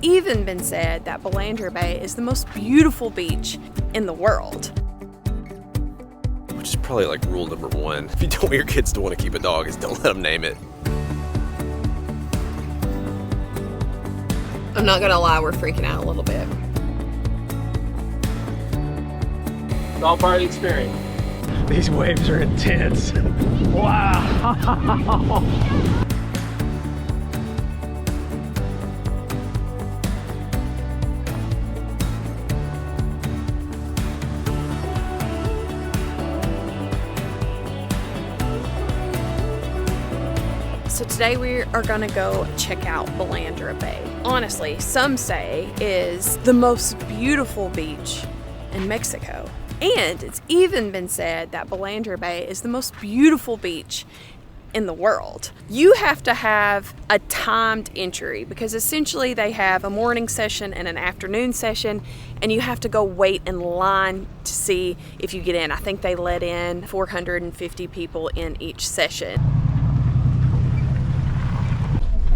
even been said that Balandra Bay is the most beautiful beach in the world. Which is probably like rule number one. If you don't want your kids to want to keep a dog, is don't let them name it. I'm not gonna lie, we're freaking out a little bit. It's all part of the experience. These waves are intense. Wow. So today we are gonna go check out Balandra Bay. Honestly, some say is the most beautiful beach in Mexico. And it's even been said that Balandra Bay is the most beautiful beach in the world. You have to have a timed entry because essentially they have a morning session and an afternoon session, and you have to go wait in line to see if you get in. I think they let in 450 people in each session.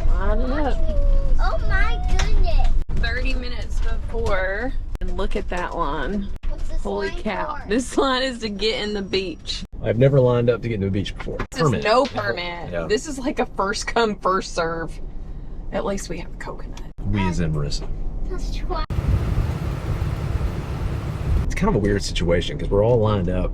Line it up. Oh my goodness. 30 minutes before, and look at that line. Holy cow. This line is to get in the beach. I've never lined up to get into a beach before. This is no permit. Yeah. This is like a first come, first serve. At least we have a coconut. We as in Marissa. Let's try. It's kind of a weird situation because we're all lined up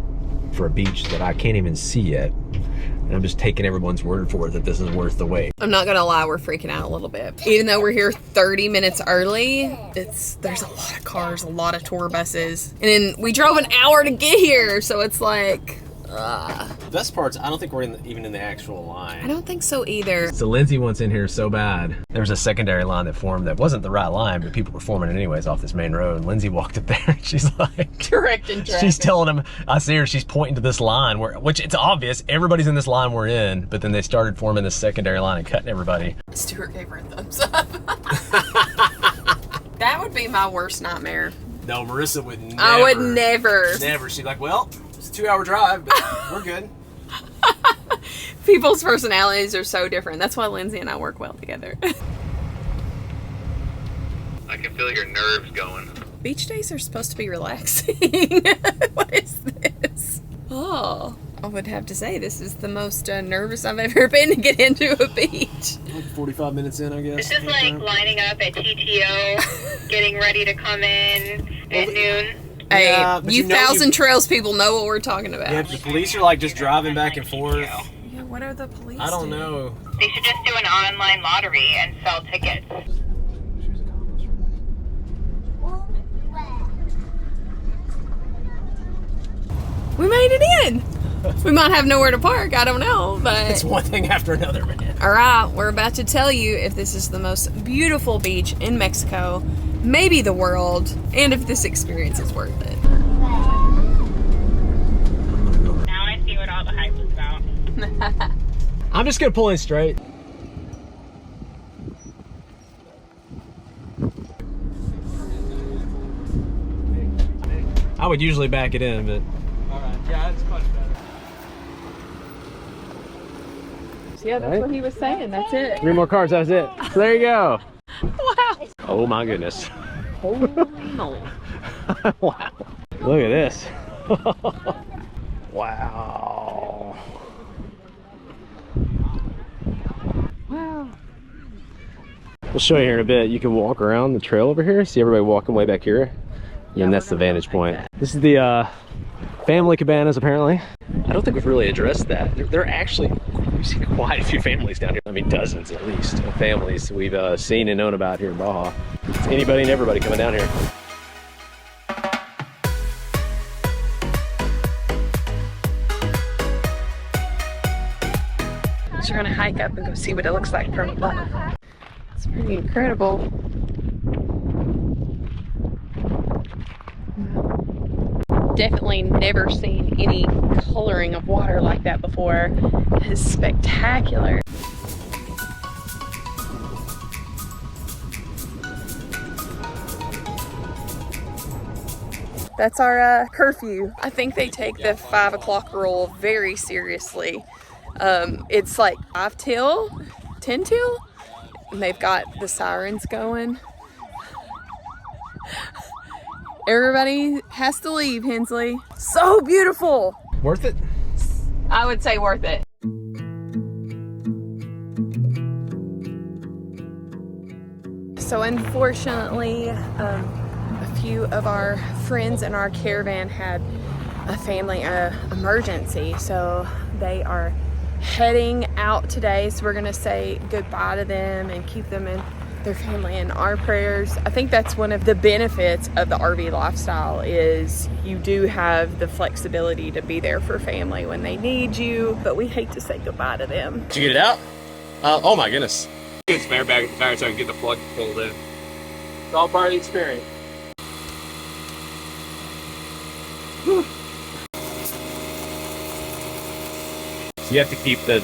for a beach that I can't even see yet. And I'm just taking everyone's word for it that this is worth the wait. I'm not gonna lie, we're freaking out a little bit. Even though we're here 30 minutes early, there's a lot of cars, a lot of tour buses. And then we drove an hour to get here, so it's like, The best part's, I don't think we're even in the actual line. I don't think so either. So Lindsay wants in here so bad. There was a secondary line that formed that wasn't the right line, but people were forming it anyways off this main road. And Lindsay walked up there and she's like, Directing traffic. she's telling him, I see her, she's pointing to this line, which it's obvious, everybody's in this line we're in, but then they started forming this secondary line and cutting everybody. Stuart gave her a thumbs up. That would be my worst nightmare. No, Marissa would never. I would never. Never. She'd be like, well, it's a 2-hour drive, but we're good. People's personalities are so different. That's why Lindsay and I work well together. I can feel your nerves going. Beach days are supposed to be relaxing. What is this? Oh, I would have to say this is the most nervous I've ever been to get into a beach. Like 45 minutes in, I guess. This is like lining up at TTO, getting ready to come in at noon. Hey, Yeah, but you you know Thousand Trails people know what we're talking about. Yeah, the police are like just driving back and forth. Yeah, what are the police I don't doing? know. They should just do an online lottery and sell tickets. We made it in. We might have nowhere to park, I don't know, but It's one thing after another, man. all right, we're about to tell you if this is the most beautiful beach in Mexico, maybe the world, and if this experience is worth it. Now I see what all the hype was about. I'm just gonna pull in straight. I would usually back it in, but Yeah, it's much better. Yeah, that's what he was saying. That's it. 3 more cars, that's it. So there you go. Wow. Oh my goodness. Oh no. Wow. Look at this. Wow. Wow. We'll show you here in a bit. You can walk around the trail over here. See everybody walking way back here? Yeah, and that's the vantage point. This is the family cabanas, apparently. I don't think we've really addressed that. There are actually, we see quite a few families down here. I mean, dozens at least of families we've seen and known about here in Baja. It's anybody and everybody coming down here. So we're gonna hike up and go see what it looks like from above. It's pretty incredible. Definitely never seen any coloring of water like that before. It is spectacular. That's our curfew. I think they take the 5 o'clock rule very seriously. It's like 5 till, 10 till, and they've got the sirens going. Everybody has to leave, Hensley. So beautiful. Worth it? I would say worth it. So unfortunately, a few of our friends in our caravan had a family emergency, so they are heading out today. So we're gonna say goodbye to them and keep them and their family in our prayers. I think that's one of the benefits of the RV lifestyle is you do have the flexibility to be there for family when they need you, but we hate to say goodbye to them. Did you get it out? Oh my goodness. Get a spare bag of tires so I can get the plug pulled in. It's all part of the experience. You have to keep the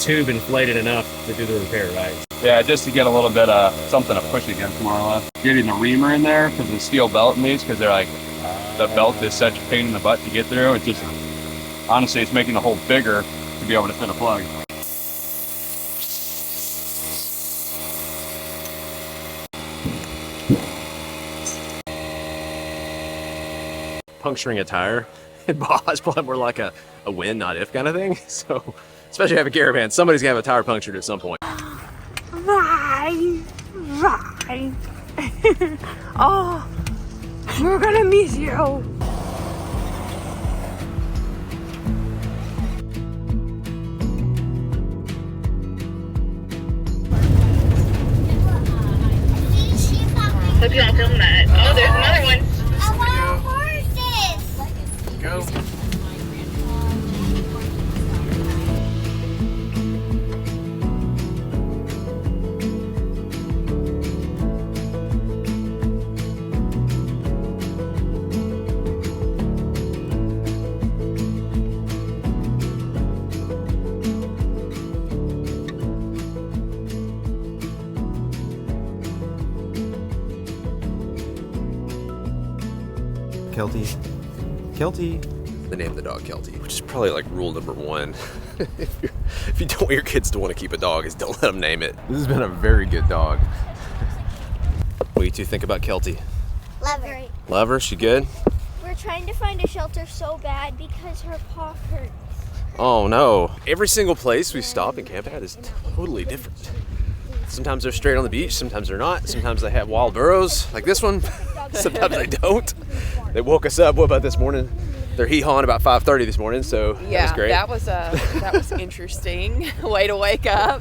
tube inflated enough to do the repair, right? Yeah, just to get a little bit of something to push against, more or less. Getting the reamer in there because the steel belt in these, because they're like, the belt is such a pain in the butt to get through. It's just, honestly, it's making the hole bigger to be able to fit a plug. Puncturing a tire in Baja is probably more like a win, not if kind of thing. So, especially having a caravan, somebody's gonna have a tire punctured at some point. Bye. Bye. Oh, we're gonna miss you. Hope you all film that. Oh, there's another one. I want horses. Go. Kelty. The name of the dog, Kelty, which is probably like rule number one. If you don't want your kids to want to keep a dog, is don't let them name it. This has been a very good dog. What do you two think about Kelty? Love her. Love her? She good? We're trying to find a shelter so bad because her paw hurts. Oh no. Every single place we stop and camp at is totally different. Sometimes they're straight on the beach, sometimes they're not. Sometimes they have wild burrows, like this one. Sometimes they don't. They woke us up. What about this morning? They're hee-hawing about 5:30 this morning, so that was great. that was interesting way to wake up.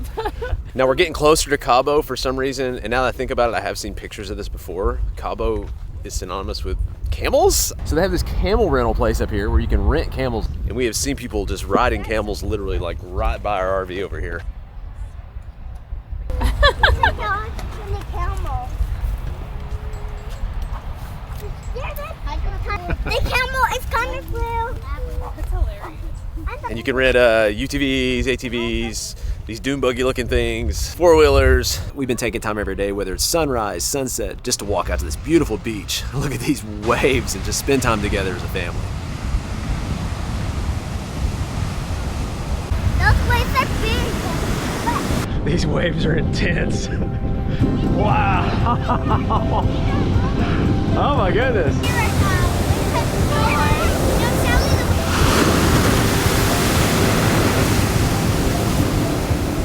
Now we're getting closer to Cabo for some reason, and now that I think about it, I have seen pictures of this before. Cabo is synonymous with camels. So they have this camel rental place up here where you can rent camels, and we have seen people just riding camels literally like right by our RV over here. There's a dog and a camel. The camel is kind of blue. That's hilarious. And you can rent UTVs, ATVs, these dune buggy looking things, four-wheelers. We've been taking time every day, whether it's sunrise, sunset, just to walk out to this beautiful beach, look at these waves and just spend time together as a family. Those waves are big. These waves are intense. Wow. Oh my goodness.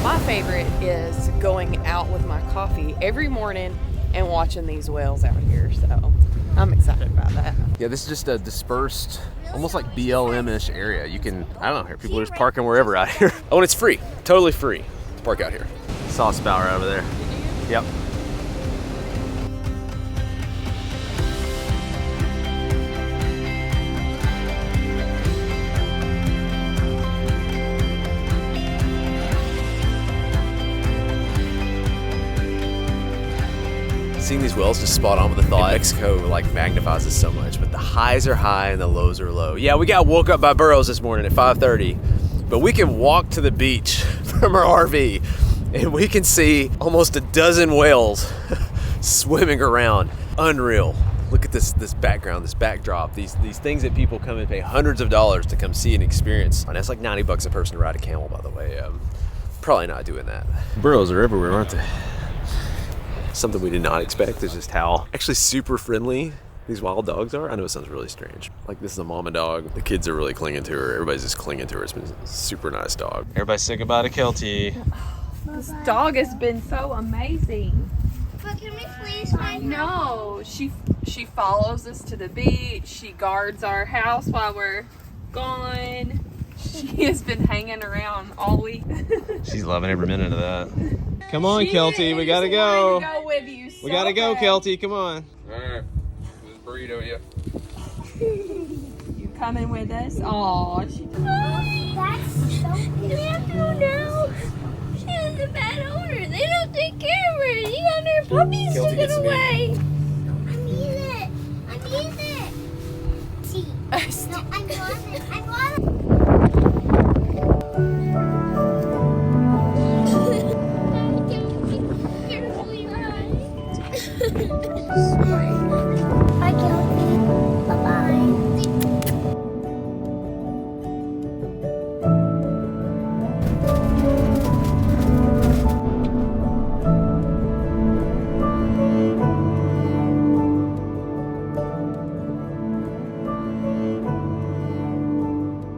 My favorite is going out with my coffee every morning and watching these whales out here, so I'm excited about that. Yeah, this is just a dispersed, almost like BLM-ish area. You can, I don't know, people are just parking wherever out here. Oh, and it's free, totally free to park out here. Saw a spout right over there. Yep. Seeing these whales just spot on with the thought. Mexico like magnifies this so much, but the highs are high and the lows are low. Yeah, we got woke up by burros this morning at 5:30, but we can walk to the beach from our RV and we can see almost a dozen whales swimming around. Unreal. Look at this background, this backdrop, these things that people come and pay hundreds of dollars to come see and experience. And that's like $90 a person to ride a camel, by the way. Probably not doing that. Burros are everywhere, aren't they? Something we did not expect is just how actually super friendly these wild dogs are. I know it sounds really strange. Like, this is a mama dog. The kids are really clinging to her. Everybody's just clinging to her. It's been a super nice dog. Everybody say goodbye to Kelty. This dog has been so amazing. But can we please find her? No, she follows us to the beach. She guards our house while we're gone. She has been hanging around all week. She's loving every minute of that. Come on, Kelty, we gotta go. go. With you so We gotta go, bad. Kelty, come on. Alright. This burrito, yeah. You coming with us? Aw, she That's so beautiful now. She has a bad owner. They don't take care of her. You got her puppies Kelty took gets it me. away. I need it. I need it. See. No, I want it. I want it. Bye, Kelty. Bye-bye.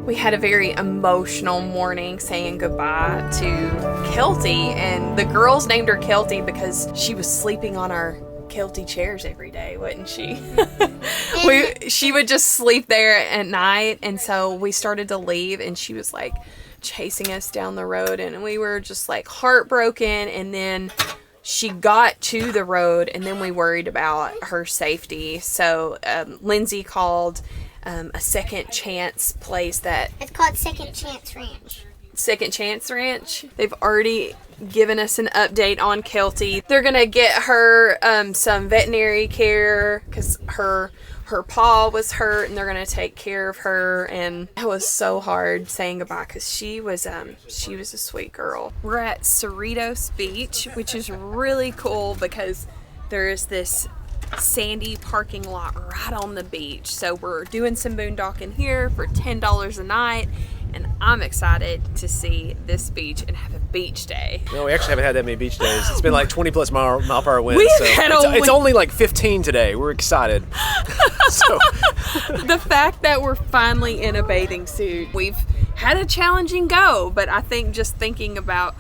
We had a very emotional morning saying goodbye to Kelty, and the girls named her Kelty because she was sleeping on our Kelty chairs every day, wasn't she? She would just sleep there at night, and so we started to leave, and she was like chasing us down the road, and we were just like heartbroken. And then she got to the road, and then we worried about her safety. So Lindsay called a second chance place that It's called Second Chance Ranch. Second Chance Ranch. They've already given us an update on Kelty. They're gonna get her some veterinary care because her paw was hurt, and they're gonna take care of her. And it was so hard saying goodbye because she was a sweet girl. We're at Cerritos Beach, which is really cool because there's this sandy parking lot right on the beach. So we're doing some boondocking here for $10 a night, and I'm excited to see this beach and have a beach day. No, we actually haven't had that many beach days. It's been like 20 plus mile per hour winds. We've So had it's only like 15 today. We're excited. So The fact that we're finally in a bathing suit, we've had a challenging go, but I think just thinking about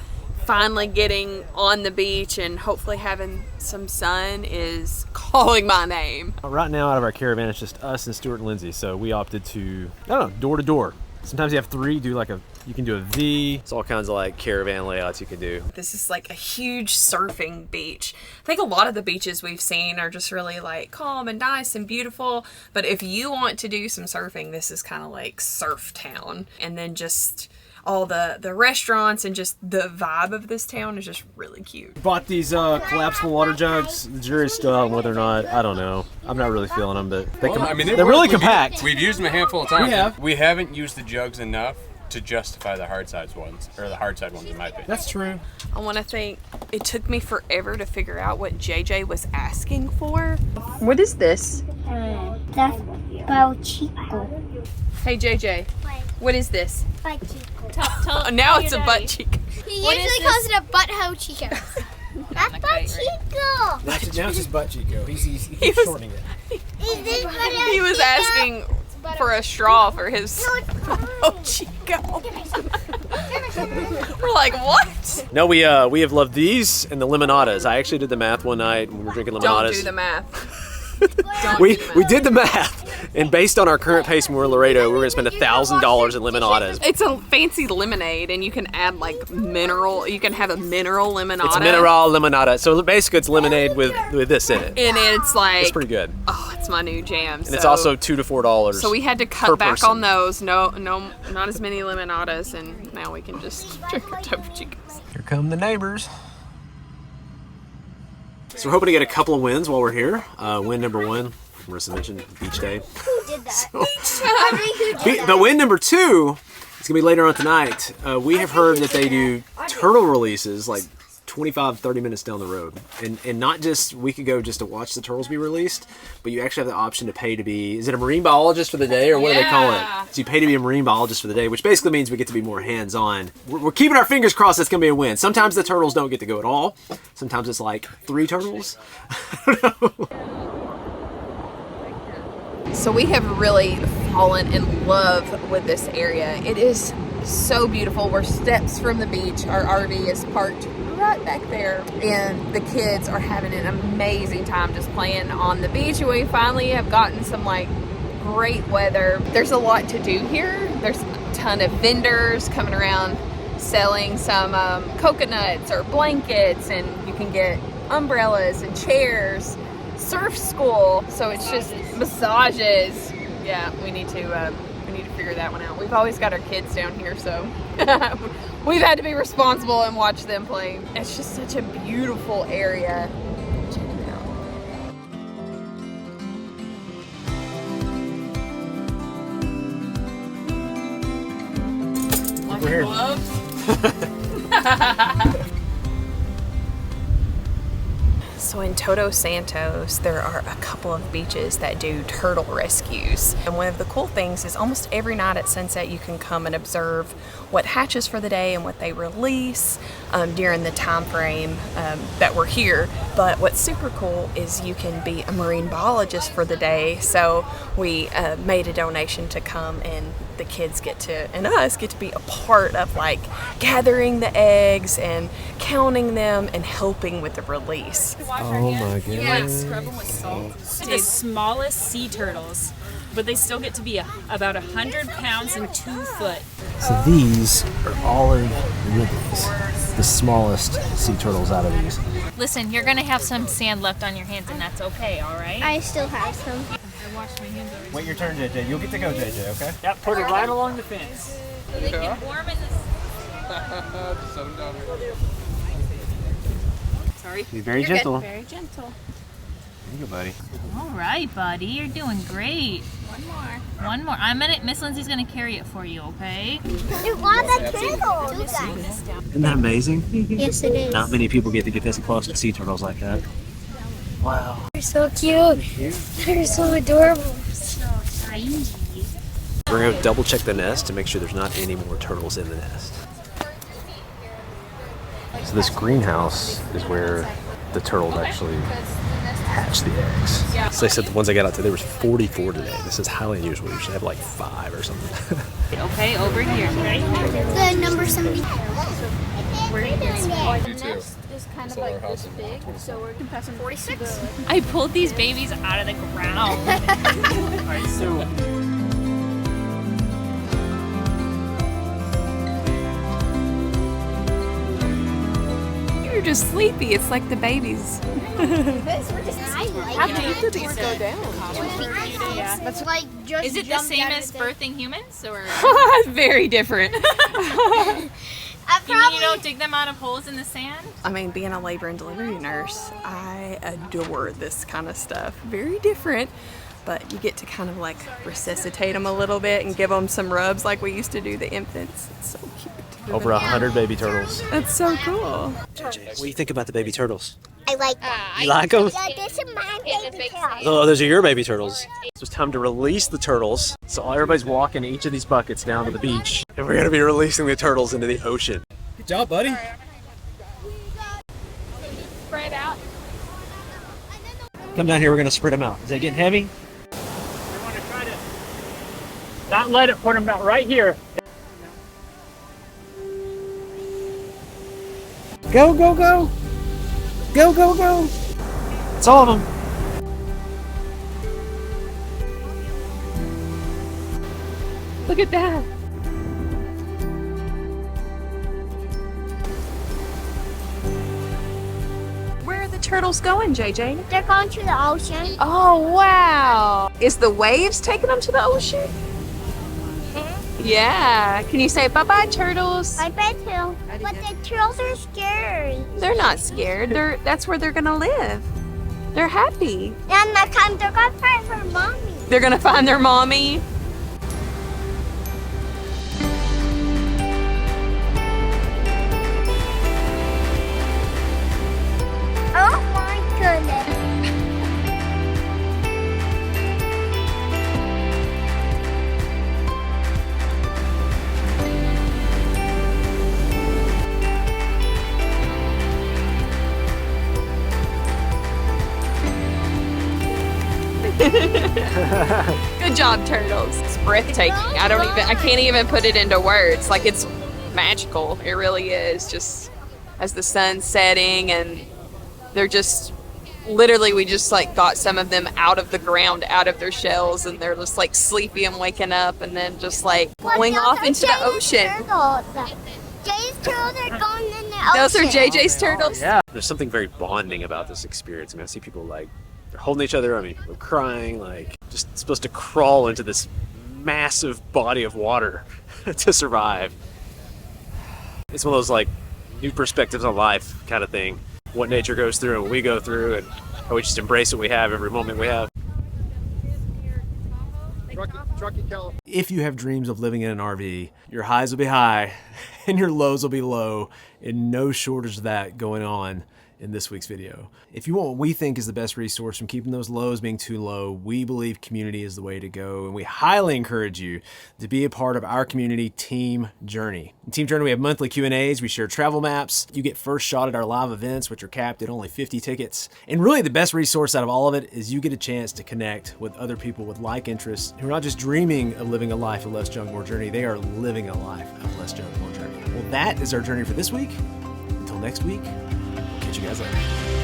finally getting on the beach and hopefully having some sun is calling my name. Right now, out of our caravan, it's just us and Stuart and Lindsay. So we opted to, I don't know, door to door. Sometimes you have three, you can do a V. it's all kinds of like caravan layouts you can do. This is like a huge surfing beach. I think a lot of the beaches we've seen are just really like calm and nice and beautiful. But if you want to do some surfing, this is kind of like surf town. And then just all the restaurants and just the vibe of this town is just really cute. Bought these collapsible water jugs. The jury's still out on whether or not, I don't know. I'm not really feeling them, but they're really compact. We've used them a handful of times. We have. We haven't used the jugs enough to justify the hard size ones, or the hard side ones in my opinion. That's true. I want to think, it took me forever to figure out what JJ was asking for. What is this? That's Chico. Hey JJ, what is this? Chico. Oh, now it's a butt cheek. He usually calls it a butthole Chico. That's Butt Chico. Now it's just butt Chico. He's was- shortening it. He was asking for a straw for his oh Chico. We're like, what? No, we have loved these and the lemonadas. I actually did the math one night when we were drinking lemonadas. Don't do the math. Don't We do the math. we did the math, and based on our current pace when we're in Laredo, we're gonna spend $1,000 in lemonadas. It's a fancy lemonade, and you can add like mineral. You can have a mineral lemonade. It's mineral lemonada, so basically it's lemonade with this in it. and it's like, It's pretty good, oh, it's my new jam. and it's also $2 to $4. So we had to per cut back person. on those. No, not as many lemonadas, and now we can just drink our Topo Chicos. Here come the neighbors. So we're hoping to get a couple of wins while we're here. Win number one, Marissa mentioned, beach day. Who did that? But win number two, it's gonna be later on tonight. We have heard that they do turtle releases like 25, 30 minutes down the road. And not just, we could go just to watch the turtles be released, but you actually have the option to pay to be, is it a marine biologist for the day, or what do they call it? So you pay to be a marine biologist for the day, which basically means we get to be more hands-on. We're keeping our fingers crossed it's going to be a win. Sometimes the turtles don't get to go at all. Sometimes it's like 3 turtles. I don't know. So we have really fallen in love with this area. It is so beautiful. We're steps from the beach. Our RV is parked right back there, and the kids are having an amazing time just playing on the beach. And we finally have gotten some like great weather. There's a lot to do here. There's a ton of vendors coming around selling some coconuts or blankets, and you can get umbrellas and chairs. Surf school, so it's just massages. Yeah, we need to figure that one out. We've always got our kids down here, so we've had to be responsible and watch them play. It's just such a beautiful area. Check it out. We're here. So in Todos Santos, there are a couple of beaches that do turtle rescues. And one of the cool things is almost every night at sunset, you can come and observe what hatches for the day and what they release during the time frame that we're here. But what's super cool is you can be a marine biologist for the day. So we made a donation to come, and the kids and us get to be a part of like gathering the eggs and counting them and helping with the release. Oh my goodness. Yeah, scrub them with salt. The smallest sea turtles, but they still get to be about 100 pounds and 2 foot. So these are olive lilies, the smallest sea turtles out of these. Listen, you're gonna have some sand left on your hands, and that's okay, all right? I still have some. I washed my hands already. Wait your turn, JJ. You'll get to go, JJ, okay? Yep, put it right along the fence. So they get warm in the... Sorry. Be very gentle. Very gentle. There you go, buddy. All right, buddy, you're doing great. One more. Miss Lindsay's gonna carry it for you, okay? There's Wanda turtles. Isn't that amazing? Yes, it is. Not many people get to get this close to sea turtles like that. Wow. They're so cute. They're so adorable. So tiny. We're going to double check the nest to make sure there's not any more turtles in the nest. So this greenhouse is where the turtles actually hatch the eggs. So they said the ones I got out today, there was 44 today. This is highly unusual. We usually have like 5 or something. Okay, over here. The number 70. Is kind of like this big, so we're passing 46. I pulled these babies out of the ground. Alright, so You're just sleepy. It's like the babies. How deep do these go down? That's like just Is it the same as birthing humans, or Very different. you mean you don't dig them out of holes in the sand? I mean, being a labor and delivery nurse, I adore this kind of stuff. Very different, but you get to kind of like resuscitate them a little bit and give them some rubs like we used to do the infants. It's so cute. Over 100 baby turtles. That's so cool. JJ, what do you think about the baby turtles? I like them. You like them? This is my baby turtle. Oh, those are your baby turtles. So it's time to release the turtles. So everybody's walking each of these buckets down to the beach. And we're going to be releasing the turtles into the ocean. Good job, buddy. Spread out. Come down here, we're gonna spread them out. Is that getting heavy? we want to try to not let it put them out right here. Go, go, go! Go, go, go! It's all of them. Look at that. Where are the turtles going, JJ? They're going to the ocean. Oh, wow. Is the waves taking them to the ocean? Yeah. Can you say bye-bye, turtles? I bet you. But the turtles are scared. They're not scared. That's where they're gonna live. They're happy. And next time they're going to find their mommy. They're gonna find their mommy. Good job, turtles. It's breathtaking. I can't even put it into words. Like, it's magical. It really is. Just as the sun's setting, and they're just literally, we just like got some of them out of the ground, out of their shells, and they're just like sleepy and waking up, and then just like going off into the ocean. Jay's turtles are going in the ocean. Those are JJ's turtles. Yeah. There's something very bonding about this experience. I mean, I see people like, they're holding each other. I mean, they're crying, like just supposed to crawl into this massive body of water to survive. It's one of those like new perspectives on life kind of thing. What nature goes through and what we go through, and how we just embrace what we have every moment we have. If you have dreams of living in an RV, your highs will be high and your lows will be low, and no shortage of that going on in this week's video. If you want what we think is the best resource from keeping those lows being too low, we believe community is the way to go, and we highly encourage you to be a part of our community Team Journey. In Team Journey, we have monthly Q&As, we share travel maps, you get first shot at our live events, which are capped at only 50 tickets, and really the best resource out of all of it is you get a chance to connect with other people with like interests who are not just dreaming of living a life of less junk, more journey, they are living a life of less junk, more journey. Well, that is our journey for this week. Until next week, catch you guys later.